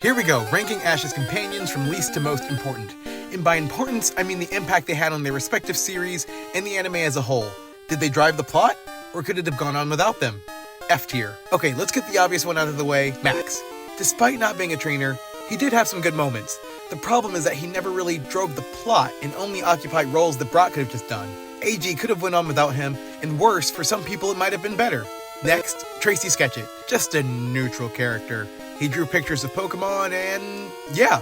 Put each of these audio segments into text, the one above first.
Here we go, ranking Ash's companions from least to most important. And by importance, I mean the impact they had on their respective series and the anime as a whole. Did they drive the plot? Or could it have gone on without them? F tier. Okay, let's get the obvious one out of the way, Max. Despite not being a trainer, he did have some good moments. The problem is that he never really drove the plot and only occupied roles that Brock could have just done. AG could have went on without him, and worse, for some people it might have been better. Next, Tracy Sketchit. Just a neutral character. He drew pictures of Pokémon and yeah.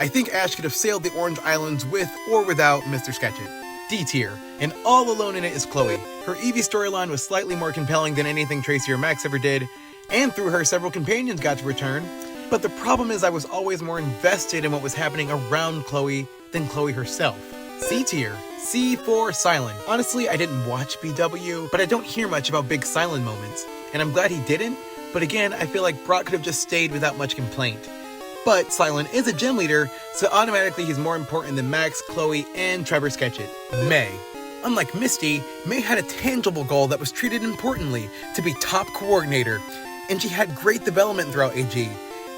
I think Ash could have sailed the Orange Islands with or without Mr. Sketchit. D tier, and all alone in it is Chloe. Her Eevee storyline was slightly more compelling than anything Tracy or Max ever did, and through her several companions got to return. But the problem is I was always more invested in what was happening around Chloe than Chloe herself. C tier. C for Silent. Honestly, I didn't watch BW, but I don't hear much about big Silent moments, and I'm glad he didn't, but again, I feel like Brock could have just stayed without much complaint. But Silent is a gym leader, so automatically he's more important than Max, Chloe, and Trevor Sketchit. May. Unlike Misty, May had a tangible goal that was treated importantly, to be top coordinator, and she had great development throughout AG.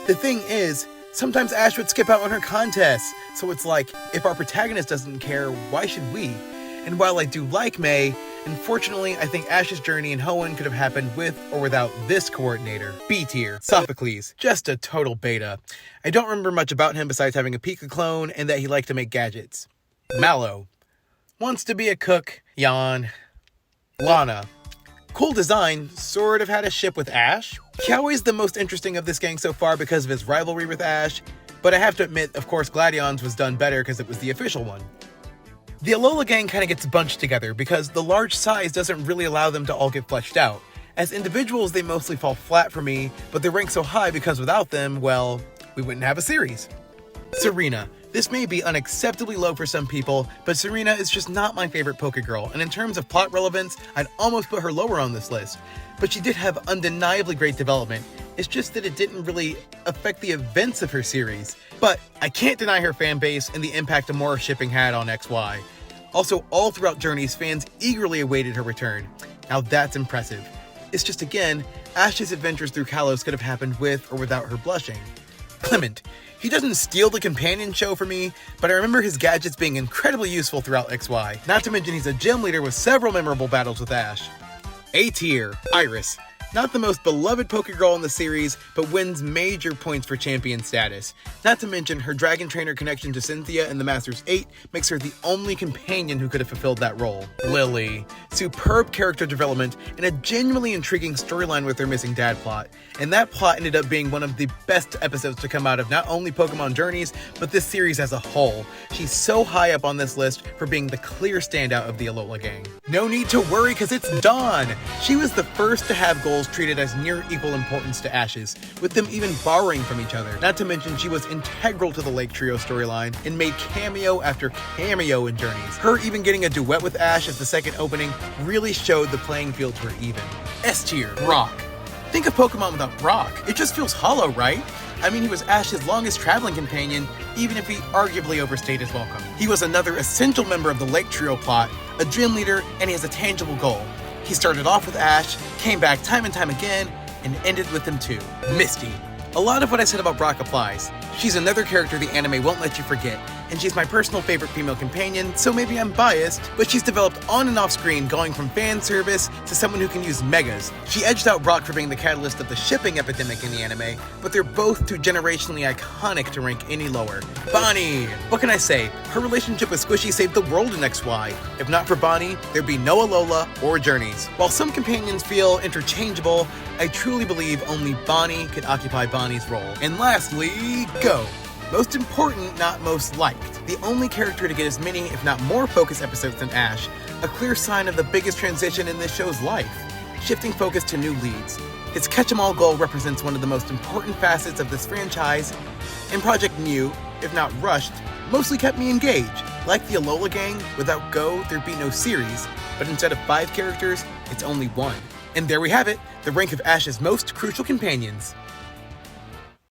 The thing is, sometimes Ash would skip out on her contests, so it's like, if our protagonist doesn't care, why should we? And while I do like May, unfortunately I think Ash's journey in Hoenn could have happened with or without this coordinator. B tier. Sophocles. Just a total beta. I don't remember much about him besides having a Pika clone and that he liked to make gadgets. Mallow. Wants to be a cook. Yawn. Lana. Cool design, sort of had a ship with Ash. Kiawe's the most interesting of this gang so far because of his rivalry with Ash, but I have to admit, of course, Gladion's was done better because it was the official one. The Alola gang kind of gets bunched together because the large size doesn't really allow them to all get fleshed out. As individuals, they mostly fall flat for me, but they rank so high because without them, well, we wouldn't have a series. Serena. This may be unacceptably low for some people, but Serena is just not my favorite Pokegirl, and in terms of plot relevance, I'd almost put her lower on this list. But she did have undeniably great development. It's just that it didn't really affect the events of her series. But I can't deny her fan base and the impact Amora shipping had on XY. Also, all throughout Journeys, fans eagerly awaited her return. Now that's impressive. It's just again, Ash's adventures through Kalos could have happened with or without her blushing. Clement. He doesn't steal the companion show for me, but I remember his gadgets being incredibly useful throughout XY. Not to mention he's a gym leader with several memorable battles with Ash. A tier. Iris. Not the most beloved Pokegirl in the series, but wins major points for champion status. Not to mention, her Dragon Trainer connection to Cynthia in the Masters 8 makes her the only companion who could have fulfilled that role. Lily. Superb character development and a genuinely intriguing storyline with her missing dad plot. And that plot ended up being one of the best episodes to come out of not only Pokemon Journeys, but this series as a whole. She's so high up on this list for being the clear standout of the Alola gang. No need to worry cause it's Dawn! She was the first to have goals treated as near equal importance to Ash's, with them even borrowing from each other. Not to mention she was integral to the Lake Trio storyline and made cameo after cameo in Journeys. Her even getting a duet with Ash as the second opening really showed the playing fields were even. S tier. Brock. Think of Pokemon without Brock. It just feels hollow, right? I mean, he was Ash's longest traveling companion, even if he arguably overstayed his welcome. He was another essential member of the Lake Trio plot, a gym leader, and he has a tangible goal. He started off with Ash, came back time and time again, and ended with him too. Misty. A lot of what I said about Brock applies. She's another character the anime won't let you forget, and she's my personal favorite female companion, so maybe I'm biased, but she's developed on and off screen, going from fan service to someone who can use megas. She edged out Brock for being the catalyst of the shipping epidemic in the anime, but they're both too generationally iconic to rank any lower. Bonnie! What can I say? Her relationship with Squishy saved the world in XY. If not for Bonnie, there'd be no Alola or Journeys. While some companions feel interchangeable, I truly believe only Bonnie could occupy Bonnie's role. And lastly, Go. Most important, not most liked. The only character to get as many, if not more, focus episodes than Ash. A clear sign of the biggest transition in this show's life. Shifting focus to new leads. His catch-em-all goal represents one of the most important facets of this franchise, and Project Mew, if not rushed, mostly kept me engaged. Like the Alola gang, without Go, there'd be no series, but instead of 5 characters, it's only 1. And there we have it, the rank of Ash's most crucial companions.